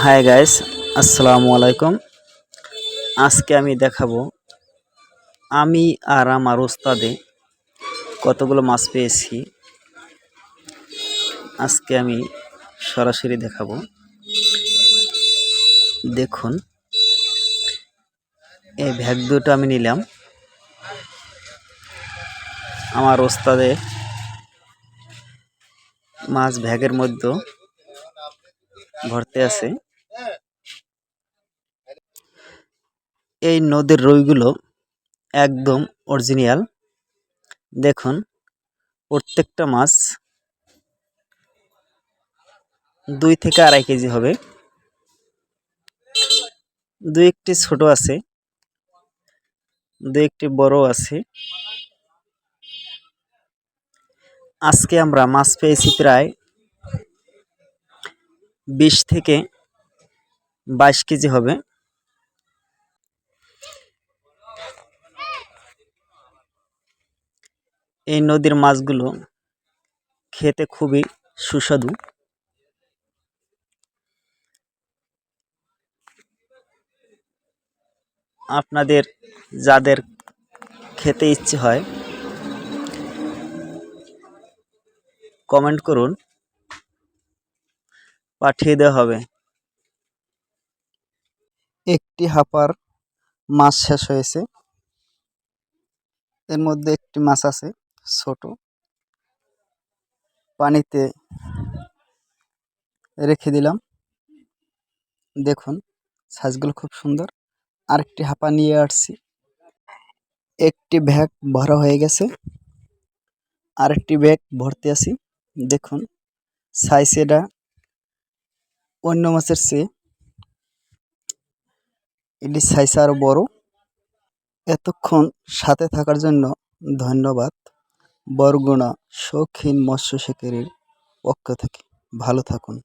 Hi guys, আসসালামু আলাইকুম। আজকে আমি দেখাবো আমি আর আমার ওস্তাদে কতগুলো মাছ পেয়েছি। আজকে আমি সরাসরি দেখাবো। দেখুন, এই ভ্যাগ দুটো আমি নিলাম। আমার ওস্তাদে মাছ ভ্যাগের মধ্যে ভর্তি আছে। এই নদীর রুইগুলো একদম অরিজিনাল। দেখুন, প্রত্যেকটা মাছ 2 থেকে 2.5 কেজি হবে। দু একটি ছোট আছে, দু একটি বড় আছে। আজকে আমরা মাছ পেয়েছি প্রায় 20 থেকে 22 কেজি হবে। এই নদীর মাছগুলো খেতে খুবই সুস্বাদু। আপনাদের যাদের খেতে ইচ্ছে হয় কমেন্ট করুন, পাঠিয়ে দেওয়া হবে। একটি হাঁপার মাছ শেষ হয়েছে। এর মধ্যে একটি মাছ আছে ছোট, পানিতে রেখে দিলাম। দেখুন, সাইজগুলো খুব সুন্দর। আরেকটি হাঁপা নিয়ে আসছি। একটি ব্যাগ ভরা হয়ে গেছে, আরেকটি ব্যাগ ভর্তি আছে। দেখুন, সাইজ এটা অন্য মাছের চেয়ে এটি সাইজ আরও বড়। এতক্ষণ সাথে থাকার জন্য ধন্যবাদ। বরগুনা শৌখিন মৎস্য শিকারীর পক্ষ থেকে ভালো থাকুন।